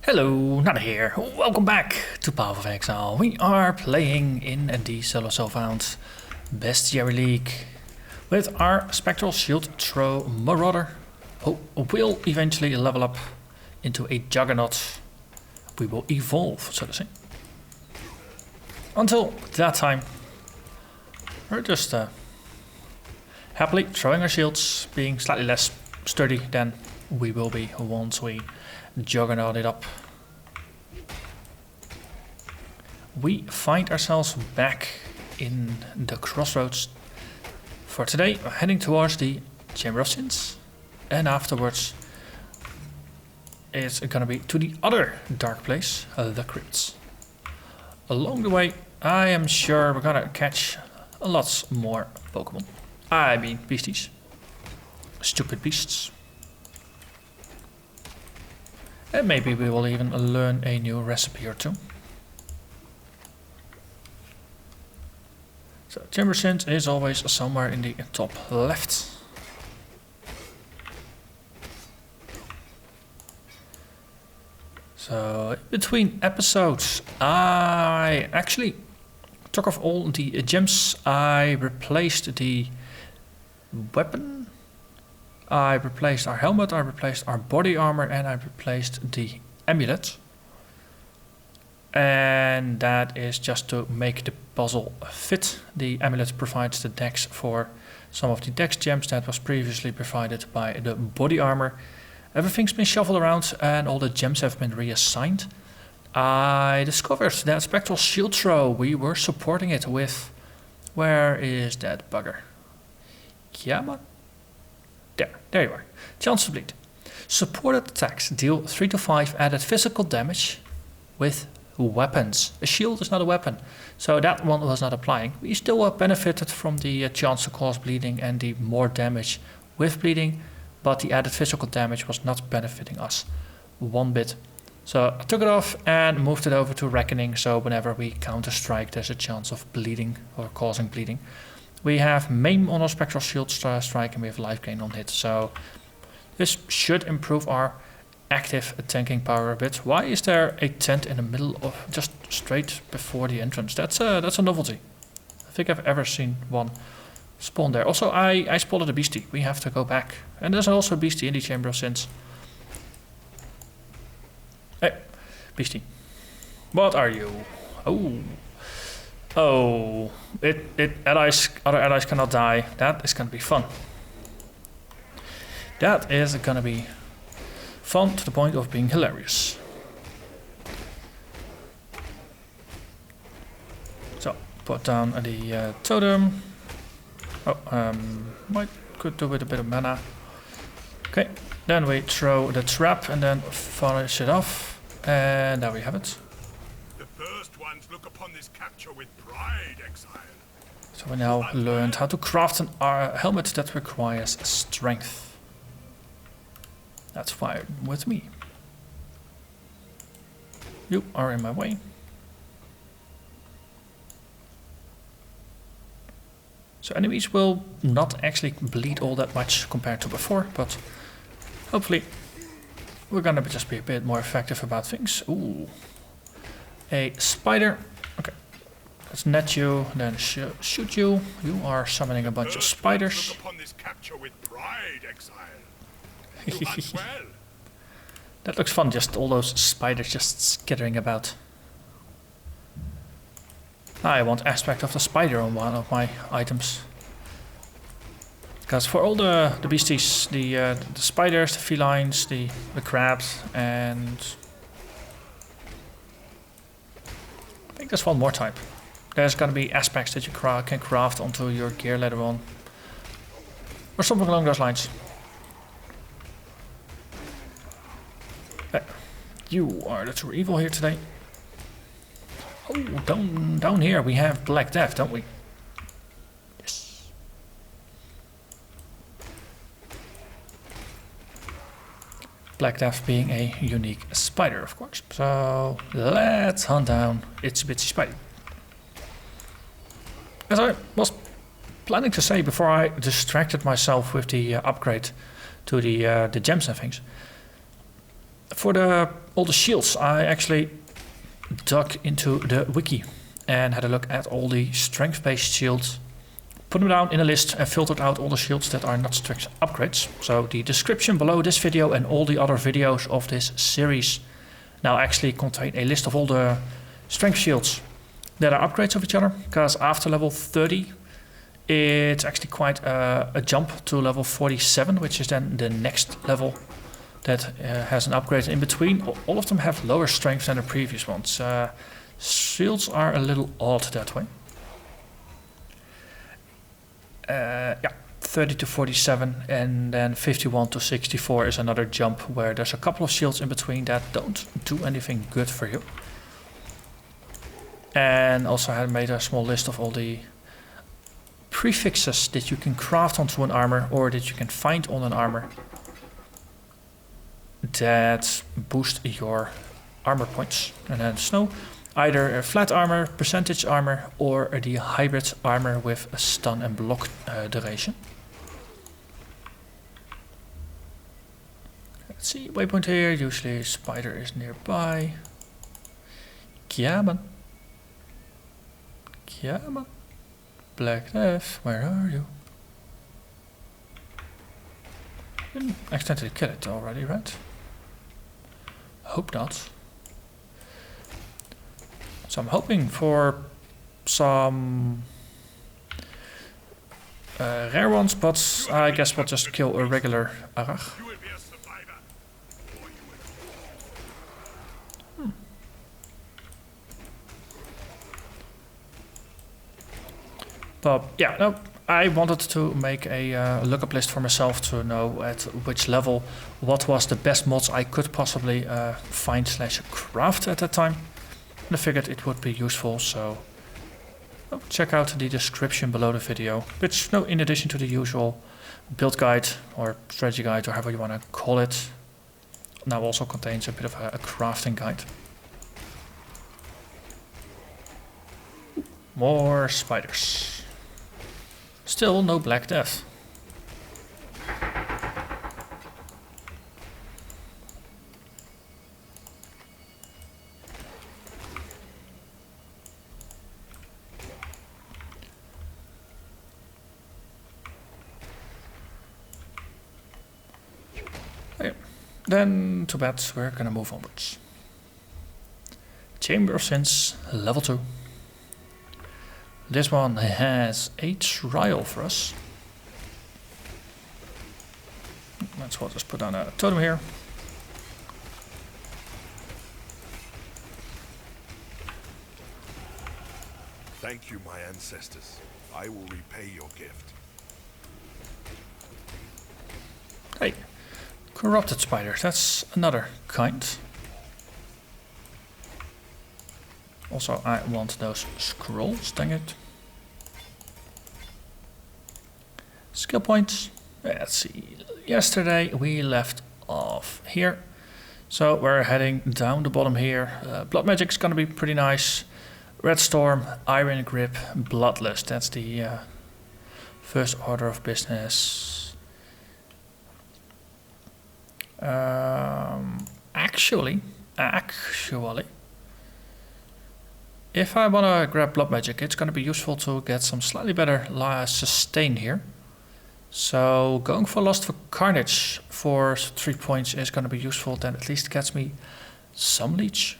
Hello, Narnach here. Welcome back to Path of Exile. We are playing in the solo found Bestiary League with our Spectral Shield Throw Marauder, who will eventually level up into a Juggernaut. We will evolve, so to say. Until that time, we're just happily throwing our shields, being slightly less sturdy than we will be once we Juggernaut it up. We find ourselves back in the crossroads for today, heading towards the Chamber of Sins, and afterwards it's gonna be to the other dark place, the crypts. Along the way, I am sure we're gonna catch lots more Pokemon. I mean beasties. Stupid beasts. And maybe we will even learn a new recipe or two. So Chamber of Sins is always somewhere in the top left. So between episodes, I actually took off all the gems. I replaced the weapon. I replaced our helmet, I replaced our body armor, and I replaced the amulet. And that is just to make the puzzle fit. The amulet provides the dex for some of the dex gems that was previously provided by the body armor. Everything's been shuffled around and all the gems have been reassigned. I discovered that Spectral Shield Throw, we were supporting it with... Where is that bugger? Yama? There you are. Chance to bleed. Supported attacks deal 3 to 5 added physical damage with weapons. A shield is not a weapon, so that one was not applying. We still benefited from the chance to cause bleeding and the more damage with bleeding, but the added physical damage was not benefiting us one bit. So I took it off and moved it over to Reckoning, so whenever we counter strike there's a chance of bleeding or causing bleeding. We have maim on our Spectral Shield strike and we have life gain on hit, so this should improve our active tanking power a bit. Why is there a tent in the middle of, just straight before the entrance? That's a novelty. I think I've ever seen one spawn there. Also, I spotted a beastie. We have to go back. And there's also a beastie in the Chamber of Sins. Hey, beastie. What are you? Oh, other allies cannot die. That is gonna be fun. That is gonna be fun to the point of being hilarious. So, put down the totem. Could do with a bit of mana. Okay, then we throw the trap and then finish it off. And there we have it. Look upon this capture with pride, Exile. So we now learned how to craft a helmet that requires strength. That's fine with me. You are in my way. So enemies will not actually bleed all that much compared to before, but hopefully we're gonna just be a bit more effective about things. Ooh. A spider. Okay. Let's net you, then shoot you. You are summoning a bunch of spiders. Look upon this capture with pride, Exile. Well. That looks fun, just all those spiders just skittering about. I want aspect of the spider on one of my items. Because for all the beasties, the spiders, the felines, the crabs, and... I think there's one more type. There's gonna be aspects that you can craft onto your gear later on. Or something along those lines. You are the true evil here today. Oh, down here we have Black Death, don't we? Yes. Black Death being a unique spider, of course. So let's hunt down Itsy Bitsy Spider. As I was planning to say before I distracted myself with the upgrade to the gems and things, For all the shields, I actually dug into the wiki and had a look at all the strength-based shields, put them down in a list and filtered out all the shields that are not strict upgrades. So the description below this video and all the other videos of this series now actually contain a list of all the strength shields that are upgrades of each other, because after level 30 it's actually quite a jump to level 47, which is then the next level that has an upgrade in between. All of them have lower strength than the previous ones. Shields are a little odd that way. Yeah, 30 to 47 and then 51 to 64 is another jump where there's a couple of shields in between that don't do anything good for you. And also I had made a small list of all the prefixes that you can craft onto an armor or that you can find on an armor that boost your armor points. And then snow, either a flat armor, percentage armor, or the hybrid armor with a stun and block duration. Let's see, waypoint here, usually spider is nearby. Yeah man. Yeah man. Black Death, where are you? Didn't accidentally kill it already, right? Hope not. So I'm hoping for some rare ones, but I guess we'll just kill a regular Arach. But yeah, no, I wanted to make a lookup list for myself to know at which level what was the best mods I could possibly find / craft at that time. And I figured it would be useful, so check out the description below the video, which, in addition to the usual build guide or strategy guide or however you want to call it, now also contains a bit of a crafting guide. More spiders. Still no Black Death. Okay. Then to bed, we're gonna move onwards. Chamber of Sins, level 2. This one has a trial for us. Let's well just put down a totem here. Thank you, my ancestors. I will repay your gift. Hey, corrupted spider, that's another kind. Also, I want those scrolls, dang it. Skill points. Let's see. Yesterday we left off here. So we're heading down the bottom here. Blood Magic is going to be pretty nice. Red Storm, Iron Grip, Bloodlust. That's the first order of business. Actually, if I want to grab Blood Magic, it's going to be useful to get some slightly better sustain here. So going for Lust for Carnage for 3 points is going to be useful. Then at least gets me some leech.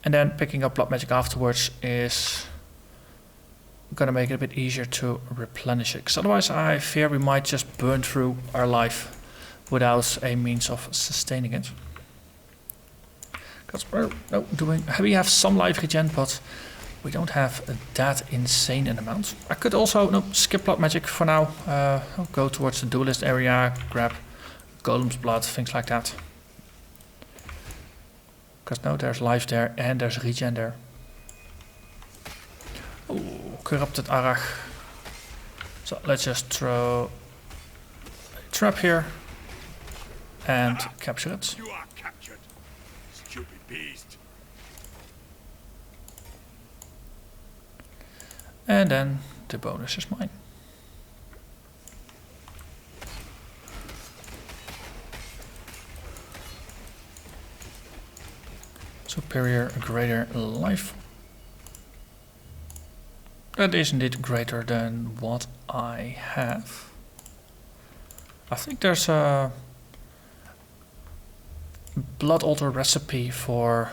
And then picking up Blood Magic afterwards is going to make it a bit easier to replenish it. Because otherwise I fear we might just burn through our life without a means of sustaining it. Because we have some life regen, but we don't have that insane an amount. I could also skip Blood Magic for now. I'll go towards the duelist area, grab Golem's blood, things like that. Because there's life there and there's regen there. Ooh, corrupted Arach. So let's just throw a trap here and capture it. You are captured, stupid beast. And then the bonus is mine. Superior, greater life. That is indeed greater than what I have. I think there's a blood altar recipe for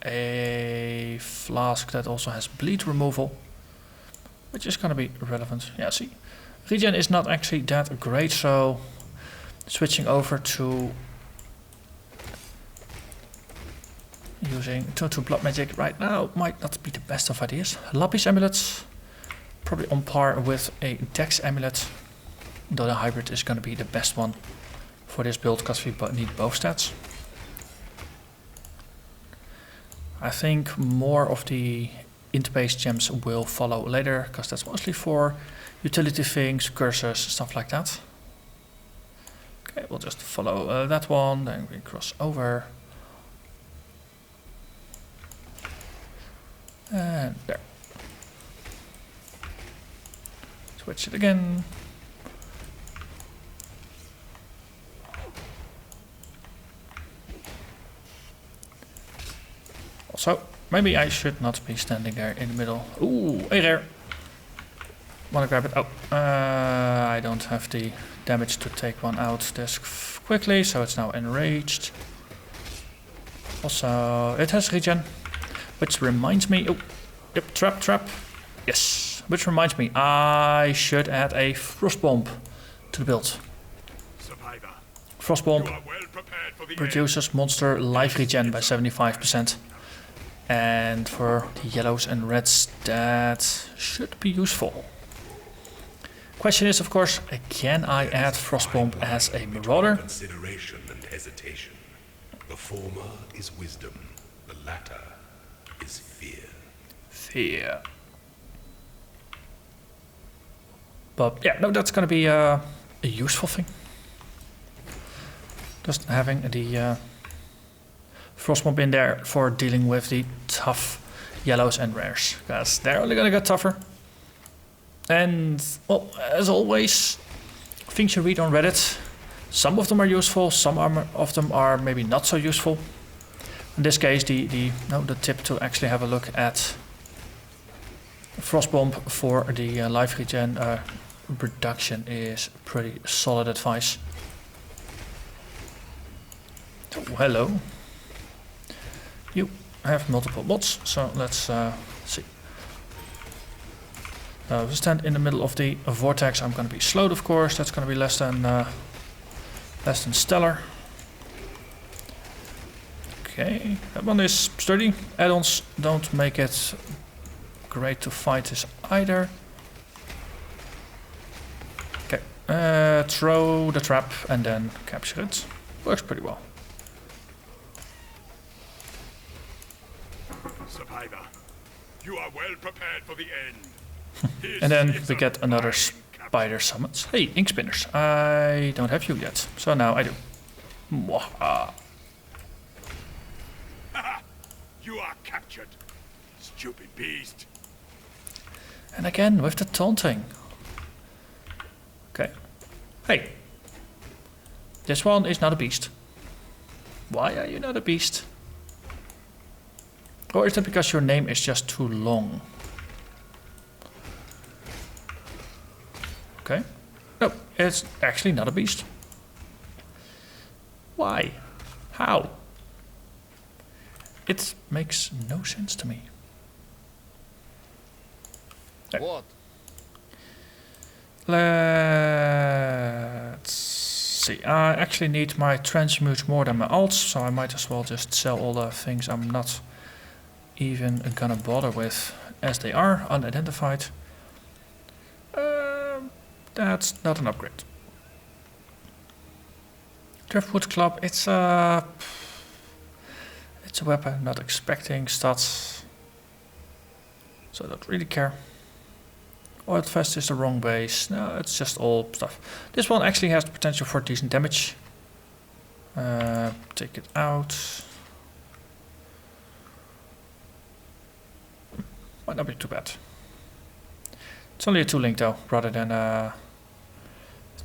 a flask that also has bleed removal, which is going to be relevant. Yeah, see, regen is not actually that great, so switching over to using total blood magic right now might not be the best of ideas. Lapis amulets, probably on par with a dex amulet, though the hybrid is going to be the best one for this build because we need both stats. I think more of the int-based gems will follow later, because that's mostly for utility things, curses, stuff like that. Okay, we'll just follow that one, then we cross over. And there. Switch it again. Also, maybe I should not be standing there in the middle. Ooh, a rare. Wanna grab it? Oh, I don't have the damage to take one out this quickly, so it's now enraged. Also, it has regen, which reminds me. Oh, yep, trap. Yes, which reminds me, I should add a frost bomb to the build. Frost bomb reduces monster life regen by 75%. And for the yellows and reds, that should be useful. Question is, of course, can I add Frostbomb as a Marauder? Consideration and hesitation. The former is wisdom, the latter is fear. Fear. But yeah, no, that's going to be a useful thing. Just having the Frostbomb in there for dealing with the tough yellows and rares, because they're only gonna get tougher. And well, as always, things you read on Reddit, some of them are useful, some of them are maybe not so useful. In this case, the tip to actually have a look at Frostbomb for the life regen reduction is pretty solid advice. Oh, hello. You have multiple mods, so let's see. We stand in the middle of the vortex. I'm going to be slowed, of course. That's going to be less than stellar. Okay, that one is sturdy. Add-ons don't make it great to fight this either. Okay, throw the trap and then capture it. Works pretty well. You are well prepared for the end. And then we get another spider summons. Hey, ink spinners. I don't have you yet, so now I do. Mwaha. You are captured, stupid beast. And again with the taunting. Okay. Hey. This one is not a beast. Why are you not a beast? Or is that because your name is just too long? Okay. No, it's actually not a beast. Why? How? It makes no sense to me. Okay. What? Let's see. I actually need my transmute more than my alts, so I might as well just sell all the things I'm not even gonna bother with as they are, unidentified. That's not an upgrade. Driftwood Club, it's a weapon, not expecting stats. So I don't really care. Oil Fest is the wrong base. No, it's just all stuff. This one actually has the potential for decent damage. Take it out. Might not be too bad. It's only a 2-link though, rather than a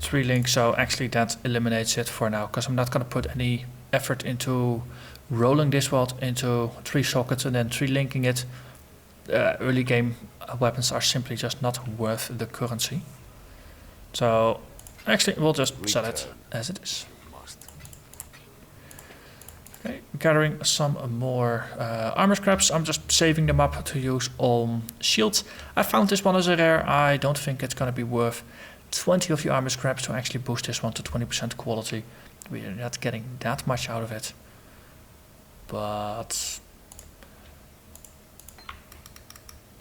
3-link, so actually that eliminates it for now, because I'm not going to put any effort into rolling this wad into 3 sockets and then 3 linking it. Early game weapons are simply just not worth the currency. So actually we'll just sell it as it is. Okay, gathering some more armor scraps. I'm just saving them up to use on shields. I found this one as a rare. I don't think it's going to be worth 20 of the armor scraps to actually boost this one to 20% quality. We're not getting that much out of it. But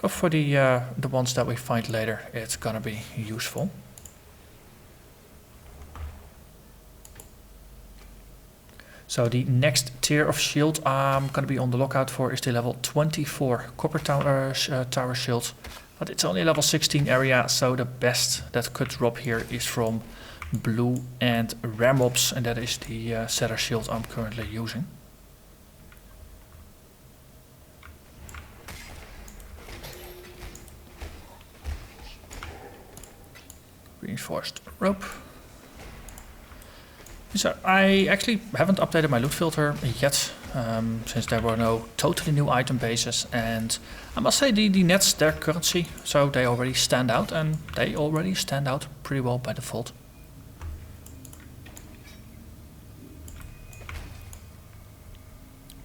for the ones that we find later, it's going to be useful. So the next tier of shield I'm going to be on the lookout for is the level 24 copper tower shield. But it's only level 16 area, so the best that could drop here is from blue and rare mobs, and that is the setter shield I'm currently using. Reinforced rope. So I actually haven't updated my loot filter yet, since there were no totally new item bases, and I must say the nets, their currency, so they already stand out, and they already stand out pretty well by default.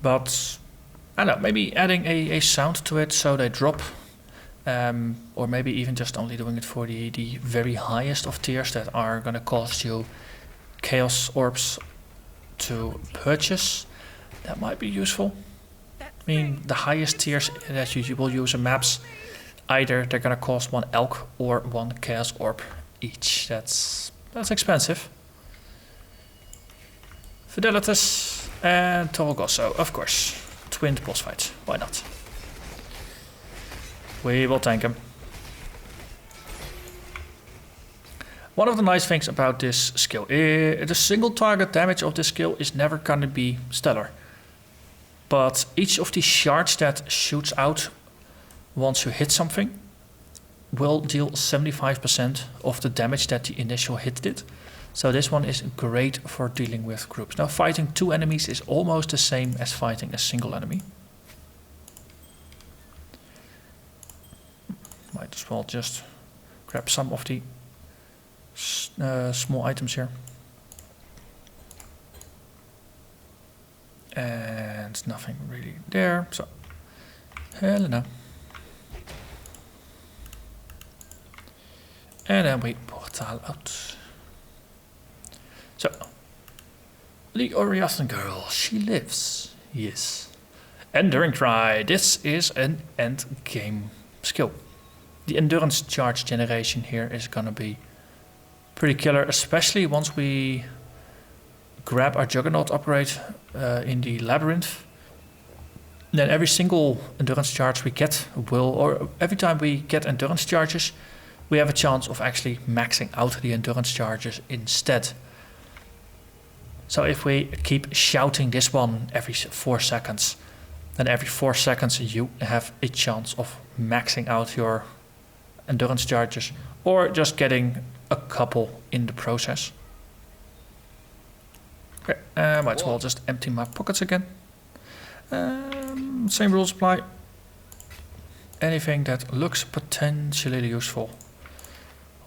But I don't know, maybe adding a sound to it so they drop, or maybe even just only doing it for the very highest of tiers that are gonna cost you chaos orbs to purchase. That might be useful. I mean, the highest tiers that you will use in maps, either they're gonna cost 1 elk or 1 chaos orb each. That's expensive. Fidelitas and Torogoso, of course. Twinned boss fight, why not? We will tank him. One of the nice things about this skill is the single target damage of this skill is never gonna be stellar. But each of the shards that shoots out once you hit something will deal 75% of the damage that the initial hit did. So this one is great for dealing with groups. Now fighting 2 enemies is almost the same as fighting a single enemy. Might as well just grab some of the small items here. And nothing really there, so Helena. And then we portal out. So, the Oriathan girl, she lives. Yes. Enduring Cry, this is an end game skill. The endurance charge generation here is gonna be pretty killer, especially once we grab our Juggernaut upgrade in the labyrinth. Then every single endurance charge we get or every time we get endurance charges, we have a chance of actually maxing out the endurance charges instead. So if we keep shouting this one every 4 seconds, then every 4 seconds you have a chance of maxing out your endurance charges, or just getting a couple in the process. Okay, might as well just empty my pockets again. Same rules apply. Anything that looks potentially useful,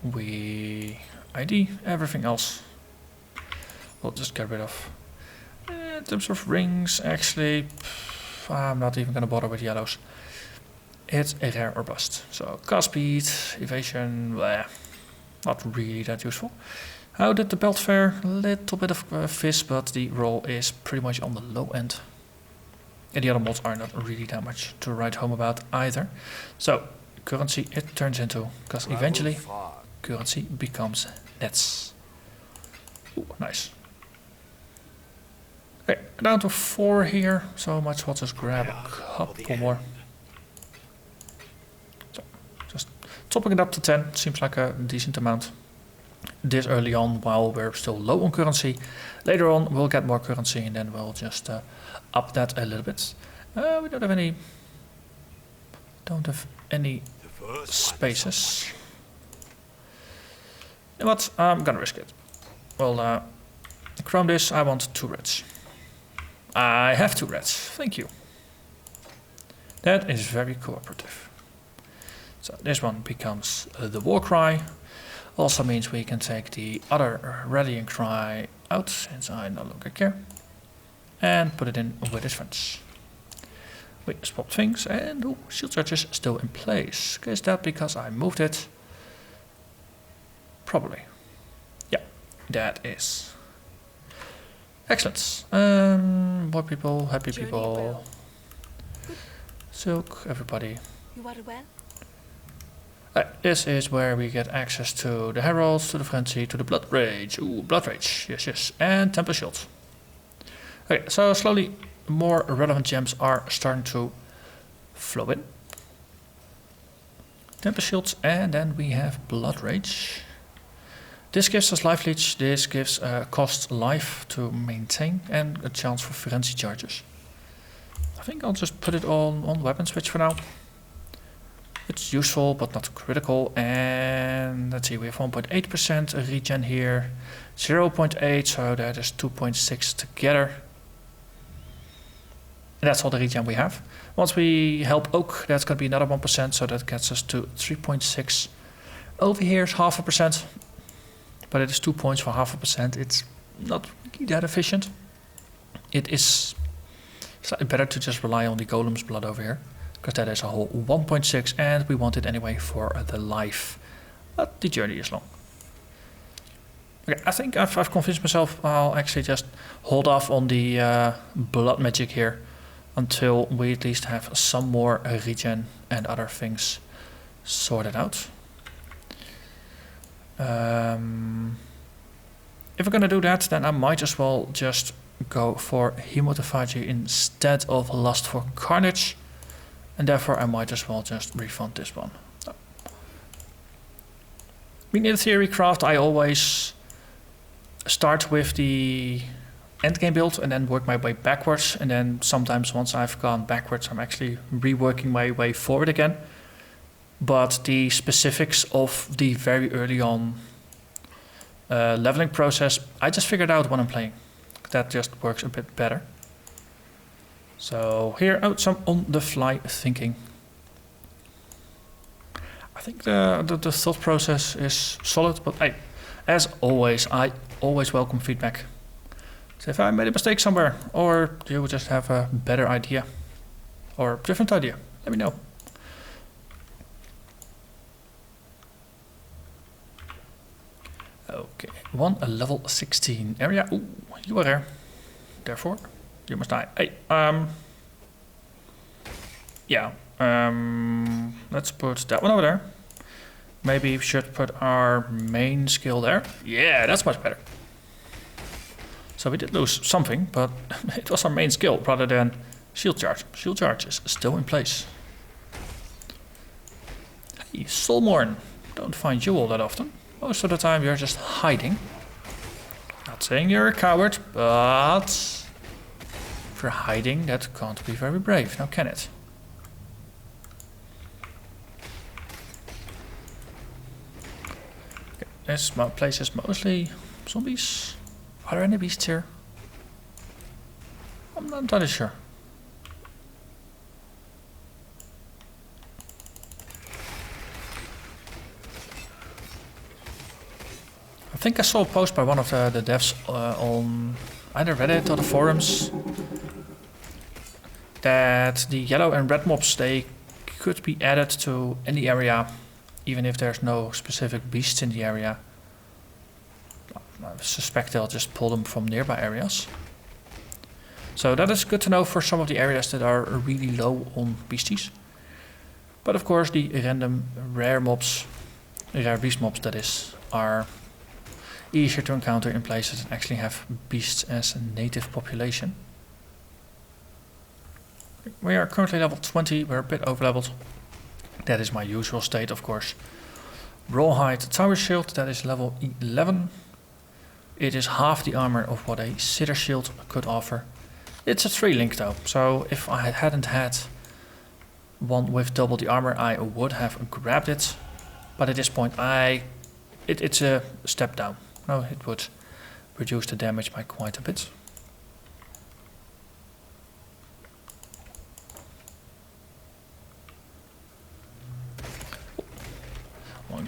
we ID. Everything else we'll just get rid of. In terms of rings, actually, I'm not even gonna bother with yellows. It's a rare or bust. So cast speed, evasion, bleh, not really that useful. How did the belt fare? A little bit of fizz, but the roll is pretty much on the low end. And the other mods are not really that much to write home about either. So currency it turns into, because eventually currency becomes nets. Ooh, nice. Okay, down to 4 here, so might as well just grab a couple more. So, just topping it up to 10 seems like a decent amount. This early on, while we're still low on currency. Later on, we'll get more currency, and then we'll just up that a little bit. We don't have any spaces. You know what? I'm gonna risk it. Well, chrome this. I want 2 reds. I have 2 reds. Thank you. That is very cooperative. So this one becomes the war cry. Also means we can take the other rallying cry out, since I no longer care. And put it in with his friends. We swap things and ooh, shield charges still in place. Is that because I moved it? Probably. Yeah, that is. Excellent. More people, happy people. Silk, everybody. You are well? This is where we get access to the Heralds, to the Frenzy, to the Blood Rage. Ooh, Blood Rage. Yes, yes. And Temple Shield. Okay, so slowly more relevant gems are starting to flow in. Temple Shields, and then we have Blood Rage. This gives us life leech, this gives cost life to maintain, and a chance for frenzy charges. I think I'll just put it on weapon switch for now. It's useful but not critical, and let's see, we have 1.8% regen here, 0.8, so that is 2.6 together. And that's all the regen we have. Once we help Oak, that's going to be another 1%, so that gets us to 3.6. Over here is 0.5%, but it is 2 points for 0.5%. It's not really that efficient. It is slightly better to just rely on the Golem's blood over here, because that is a whole 1.6, and we want it anyway for the life. But the journey is long. Okay, I think I've convinced myself I'll actually just hold off on the blood magic here until we at least have some more regen and other things sorted out. If we're gonna do that, then I might as well just go for Hemotophagy instead of Lust for Carnage, and therefore I might as well just refund this one. Oh. In theory craft, I always start with the endgame build and then work my way backwards, and then sometimes once I've gone backwards I'm actually reworking my way forward again. But the specifics of the very early on leveling process, I just figured out when I'm playing. That just works a bit better. So here, some on the fly thinking. I think the thought process is solid, but hey, as always, I always welcome feedback. So if I made a mistake somewhere, or you just have a better idea, or different idea, let me know. Okay, a level 16 area. Ooh, you are there. Therefore, you must die. Hey, yeah, let's put that one over there. Maybe we should put our main skill there. Yeah, that's much better. So we did lose something, but it was our main skill rather than shield charge. Shield charge is still in place. Hey, Solmorn. Don't find you all that often. Most of the time you're just hiding. Not saying you're a coward, but if you're hiding, that can't be very brave, now can it? Okay, this place is mostly zombies. Are there any beasts here? I'm not entirely sure. I think I saw a post by one of the devs on either Reddit or the forums that the yellow and red mobs, they could be added to any area even if there's no specific beasts in the area. I suspect they'll just pull them from nearby areas. So that is good to know for some of the areas that are really low on beasties. But of course the random rare mobs, rare beast mobs that is, are easier to encounter in places that actually have beasts as a native population. We are currently level 20, we're a bit over leveled. That is my usual state, of course. Rawhide Tower Shield, that is level 11. It is half the armor of what a Cedar Shield could offer. It's a 3-link though, so if I hadn't had one with double the armor, I would have grabbed it. But at this point, it's a step down. No, it would reduce the damage by quite a bit.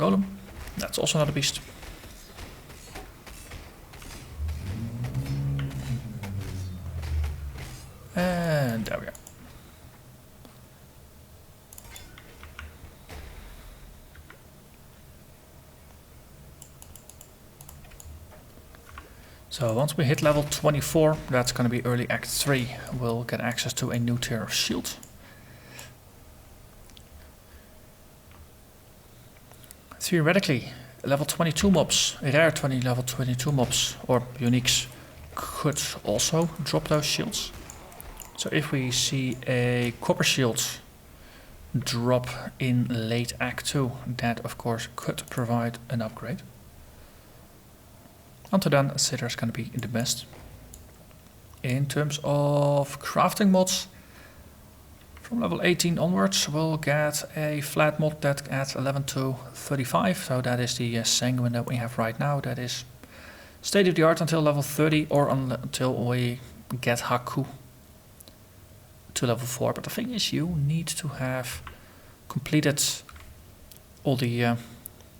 golem. That's also not a beast. And there we are. So once we hit level 24, that's going to be early Act 3, we'll get access to a new tier of shield. Theoretically, level 22 mobs, rare level 22 mobs or uniques could also drop those shields. So if we see a copper shield drop in late Act 2, that of course could provide an upgrade. Until then, Sithra is going to be the best. In terms of crafting mods, from level 18 onwards, we'll get a flat mod that adds 11 to 35. So that is the sanguine that we have right now. That is state of the art until level 30 or until we get Haku to level 4. But the thing is, you need to have completed all the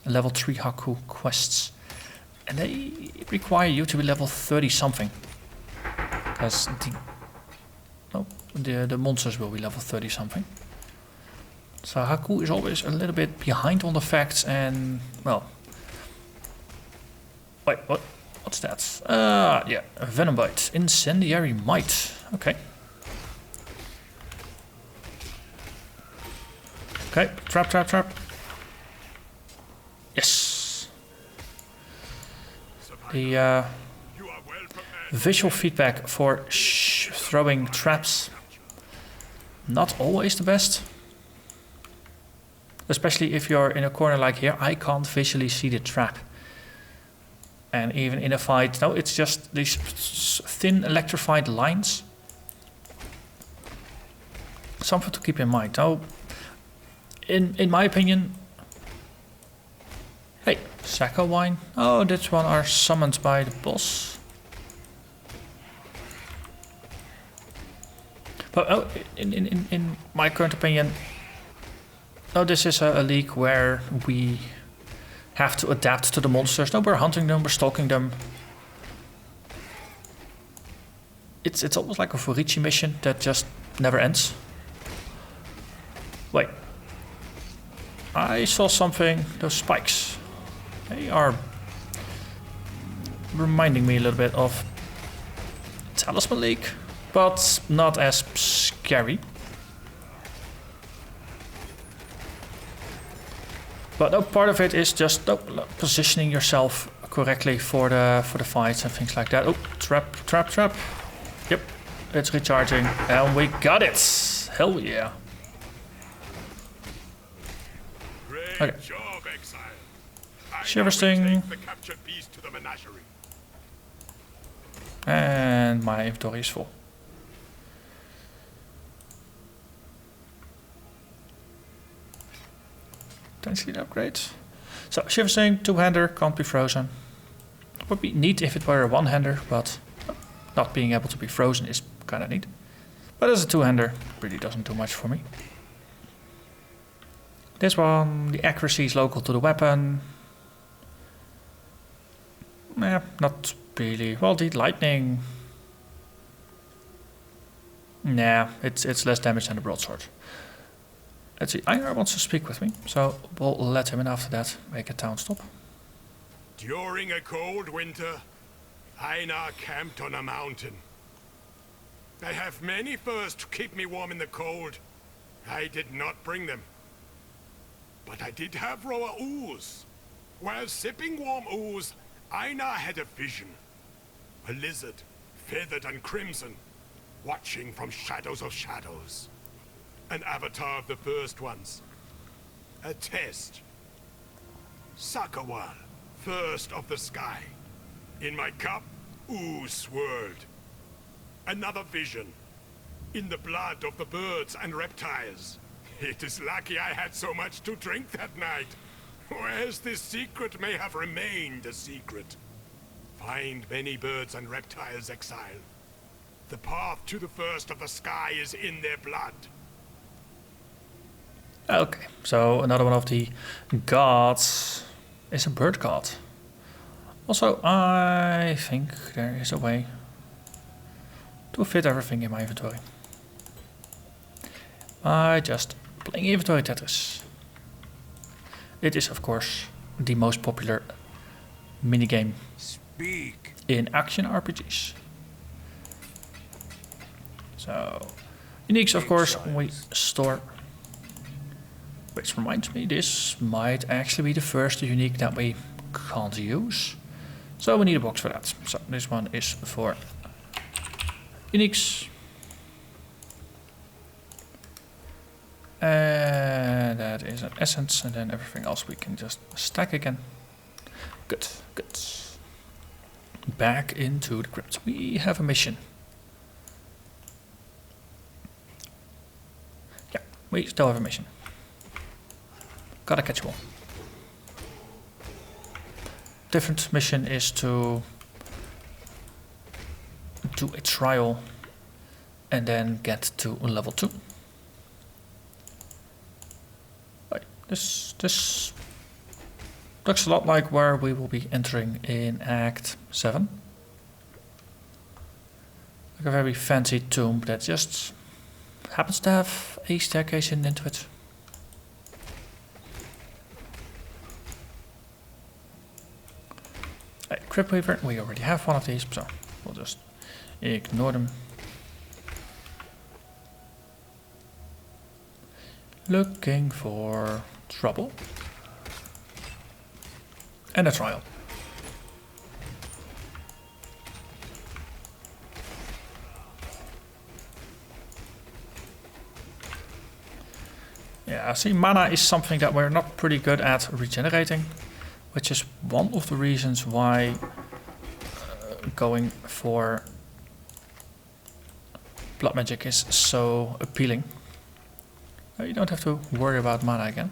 level 3 Haku quests. And they require you to be level 30 something. Because the monsters will be level 30 something. So Haku is always a little bit behind on the facts and, well... Wait, what's that? Yeah, a Venom Bite. Incendiary Might. Okay. Okay, trap. Yes. The visual feedback for throwing traps, not always the best. Especially if you're in a corner like here, I can't visually see the trap. And even in a fight, no, it's just these thin electrified lines. Something to keep in mind. Now, in my opinion... Hey, Sacco Wine. Oh, this one are summoned by the boss. But in my current opinion, no, this is a league where we have to adapt to the monsters. No, we're hunting them, we're stalking them. It's almost like a Forici mission that just never ends. Wait. I saw something, those spikes. They are reminding me a little bit of Talisman League, but not as scary. But no, part of it is just positioning yourself correctly for the fights and things like that. Oh, trap. Yep, it's recharging, and we got it. Hell yeah. Okay. Great job, Exile. Shiver Sting. And my inventory is full. Potentially an upgrade. So, Shiver Sting, two-hander, can't be frozen. Would be neat if it were a one-hander, but not being able to be frozen is kind of neat. But as a two-hander, really doesn't do much for me. This one, the accuracy is local to the weapon. Not really. Well, the lightning... Nah, it's less damage than the broadsword. Let's see, Einar wants to speak with me, so we'll let him in after that, make a town stop. During a cold winter, Einar camped on a mountain. I have many furs to keep me warm in the cold. I did not bring them. But I did have raw ooze. While sipping warm ooze, Einar had a vision. A lizard, feathered and crimson, watching from shadows of shadows. An avatar of the first ones. A test. Sakawal, first of the sky. In my cup, ooze swirled. Another vision. In the blood of the birds and reptiles. It is lucky I had so much to drink that night. Or else this secret may have remained a secret. Find many birds and reptiles, Exile. The path to the first of the sky is in their blood. Okay, so another one of the gods is a bird god. Also, I think there is a way to fit everything in my inventory. By just playing inventory Tetris. It is, of course, the most popular minigame in action RPGs. So, uniques, of course, we store. Which reminds me, this might actually be the first unique that we can't use. So we need a box for that. So this one is for uniques. And that is an essence, and then everything else we can just stack again. Good, good. Back into the crypt. We have a mission. Yeah, we still have a mission. Gotta catch them all. Different mission is to do a trial and then get to level 2. Right. This looks a lot like where we will be entering in Act 7. Like a very fancy tomb that just happens to have a staircase into it. Crypt Weaver, we already have one of these, so we'll just ignore them. Looking for trouble. And a trial. Yeah, see, mana is something that we're not pretty good at regenerating, which is one of the reasons why going for blood magic is so appealing. You don't have to worry about mana again.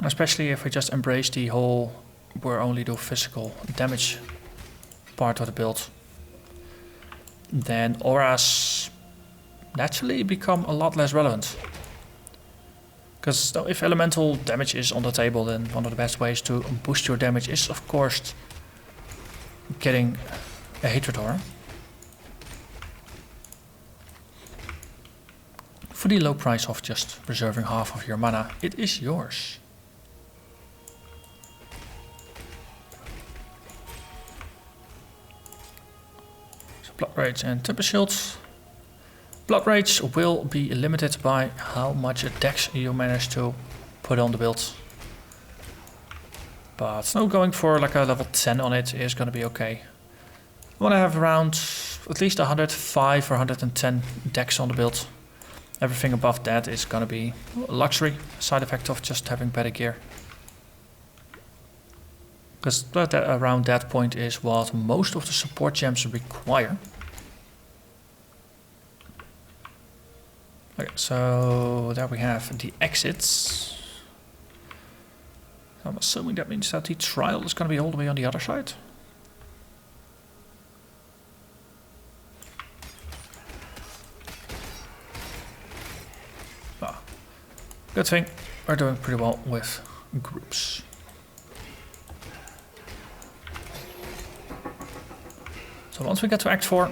Especially if we just embrace the whole we're only do physical damage part of the build. Then auras naturally become a lot less relevant. Because if elemental damage is on the table, then one of the best ways to boost your damage is, of course, getting a hatred aura. For the low price of just reserving half of your mana, it is yours. So Blood Rage and Temper Shields. Blood Rage will be limited by how much dex you manage to put on the build. But no, going for like a level 10 on it is going to be okay. I want to have around at least 105 or 110 dex on the build. Everything above that is going to be a luxury, side effect of just having better gear. Because around that point is what most of the support gems require. Okay, so there we have the exits. I'm assuming that means that the trial is going to be all the way on the other side. Ah, good thing we're doing pretty well with groups. So once we get to Act 4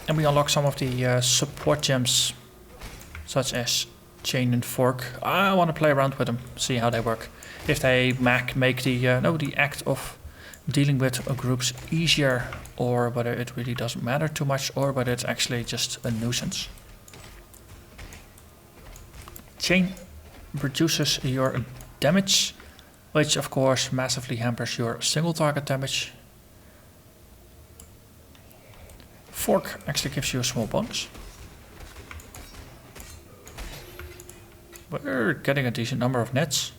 and we unlock some of the support gems, such as Chain and Fork, I want to play around with them, see how they work. If they make the act of dealing with groups easier, or whether it really doesn't matter too much, or whether it's actually just a nuisance. Chain reduces your damage, which of course massively hampers your single target damage. Fork actually gives you a small bonus. We're getting a decent number of nets.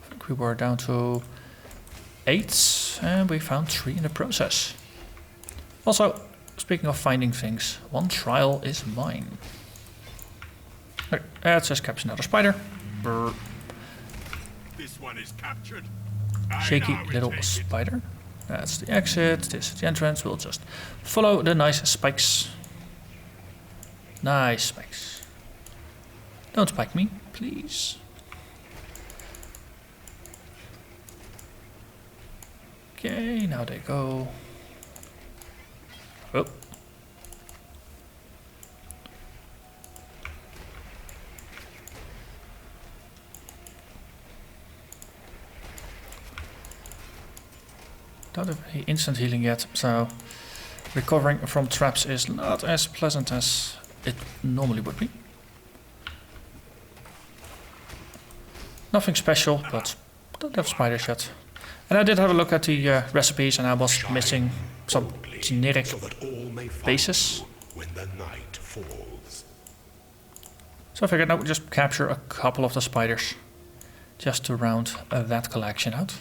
I think we were down to 8 and we found 3 in the process. Also, speaking of finding things, one trial is mine. Okay, it says capture another spider. Brr. This one is captured. Shaky little spider. That's the exit, this is the entrance. We'll just follow the nice spikes. Nice spikes. Don't spike me, please. Okay, now they go. Oh. Don't have any instant healing yet, so recovering from traps is not as pleasant as it normally would be. Nothing special, but don't have spiders yet. And I did have a look at the recipes, and I was missing some generic bases. So I figured I would just capture a couple of the spiders just to round that collection out.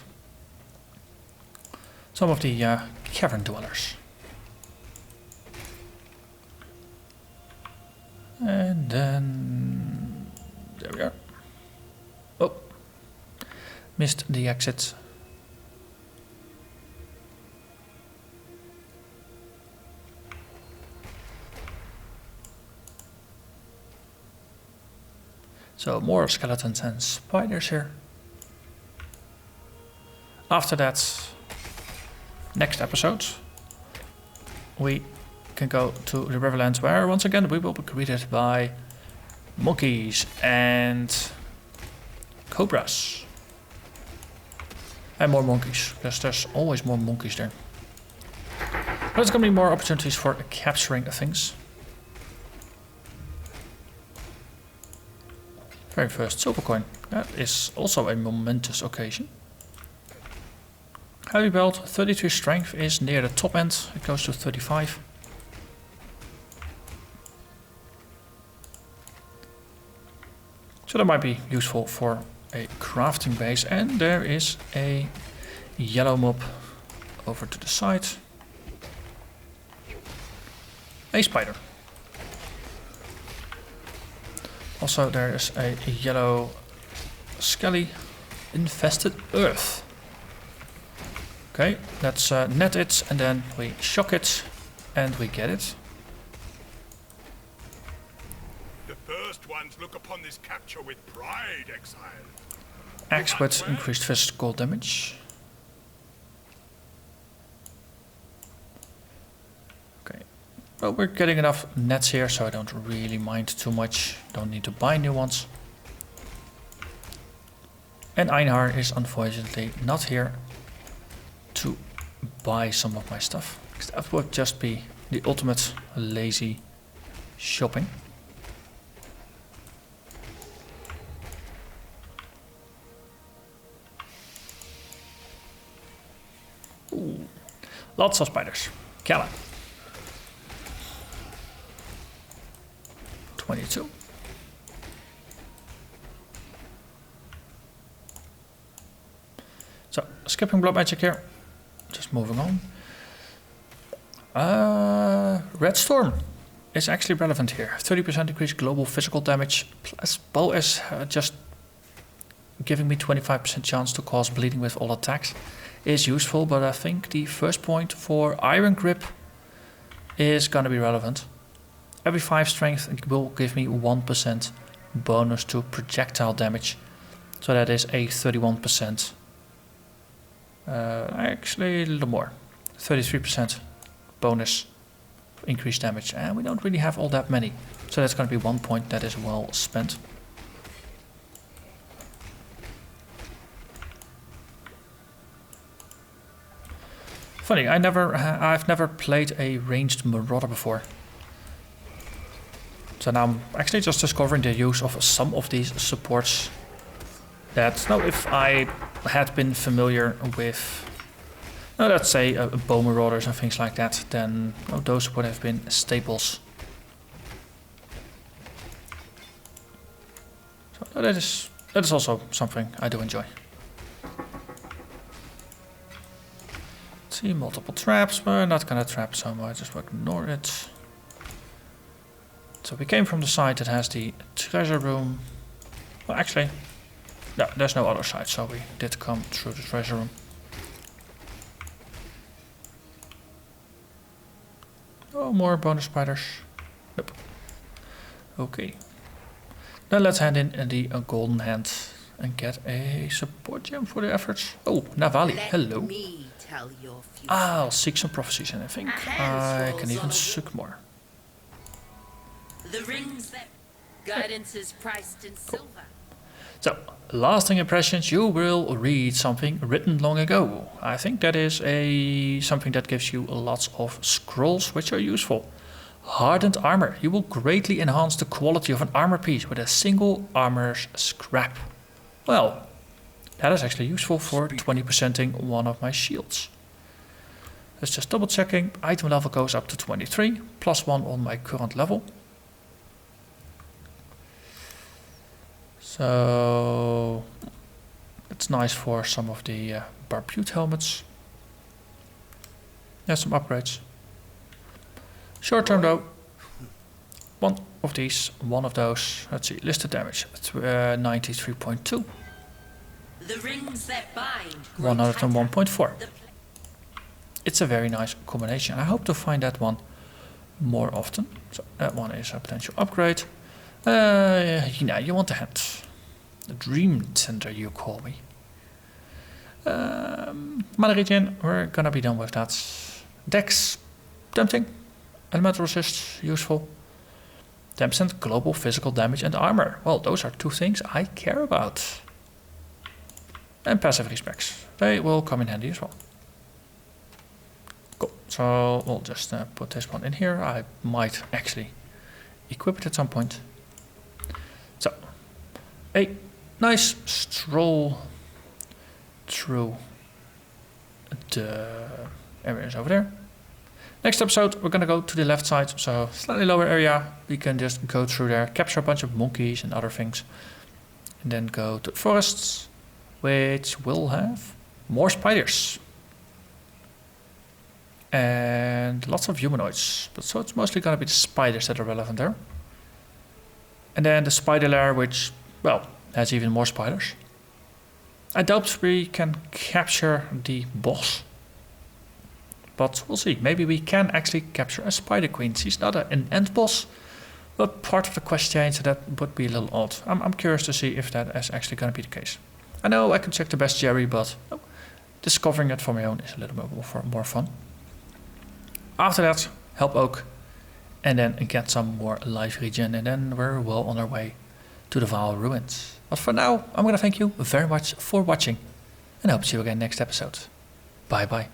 Some of the cavern dwellers. And then there we are. Oh, missed the exit. So more skeletons and spiders here. After that, next episode, we can go to the Riverlands, where once again we will be greeted by monkeys and cobras. And more monkeys, because there's always more monkeys there. There's going to be more opportunities for capturing things. Very first silver coin. That is also a momentous occasion. Heavy belt, 33 strength is near the top end. It goes to 35. So that might be useful for a crafting base. And there is a yellow mob over to the side. A spider. Also there is a yellow skelly infested earth. Okay, let's net it and then we shock it and we get it. The first ones look upon this capture with pride, Exile. Axe with increased physical damage. Okay, well, we're getting enough nets here, so I don't really mind too much. Don't need to buy new ones. And Einar is unfortunately not here to buy some of my stuff. That would just be the ultimate lazy shopping. Ooh, lots of spiders. Kala. 22. So, skipping blood magic here. Just moving on. Red Storm is actually relevant here. 30% increased global physical damage, as well as just giving me 25% chance to cause bleeding with all attacks is useful, but I think the first point for Iron Grip is gonna be relevant. Every 5 strength it will give me 1% bonus to projectile damage, so that is a 31%. Actually a little more, 33% bonus increased damage, and we don't really have all that many, so that's going to be 1 point that is well spent. Funny, I've never played a ranged Marauder before, so now I'm actually just discovering the use of some of these supports. That now, if I had been familiar with, let's say, bow marauders and things like that, then those would have been staples. So that is also something I do enjoy. Let's see, multiple traps. We're not gonna trap, so I just ignore it. So we came from the side that has the treasure room. Well, actually, no, there's no other side, so we did come through the treasure room. Oh, more bonus spiders. Nope. Okay. Then let's hand in the golden hand and get a support gem for the efforts. Oh, Navali, hello. tell your future. I'll seek some prophecies and I think I can even seek more. The rings that guidance is priced in silver. So, lasting impressions, you will read something written long ago. I think that is something that gives you lots of scrolls which are useful. Hardened armor. You will greatly enhance the quality of an armor piece with a single armor's scrap. Well, that is actually useful for 20%ing one of my shields. Let's just double checking. Item level goes up to 23, plus 1 on my current level. So it's nice for some of the barbute helmets. Yeah, some upgrades. Short term though, one of these, one of those. Let's see, listed damage, 93.2. The rings that bind. 101.4. It's a very nice combination. I hope to find that one more often. So that one is a potential upgrade. Yeah, you want the hand. The dream center, you call me. Mana regen, we're gonna be done with that. Dex, tempting. Elemental resist, useful. 10% global physical damage and armor. Well, those are two things I care about. And passive respects. They will come in handy as well. Cool. So we'll just put this one in here. I might actually equip it at some point. So, a nice stroll through the areas over there. Next episode, we're gonna go to the left side, so slightly lower area. We can just go through there, capture a bunch of monkeys and other things, and then go to forests, which will have more spiders and lots of humanoids. But so it's mostly gonna be the spiders that are relevant there. And then the spider lair, which, well, has even more spiders. I doubt we can capture the boss. But we'll see. Maybe we can actually capture a spider queen. She's not an end boss, but part of the quest chain, so that would be a little odd. I'm curious to see if that is actually going to be the case. I know I can check the bestiary, but discovering it for my own is a little bit more fun. After that, help Oak, and then get some more life regen, and then we're well on our way to the Vaal ruins. But for now, I'm going to thank you very much for watching, and I hope to see you again next episode. Bye bye.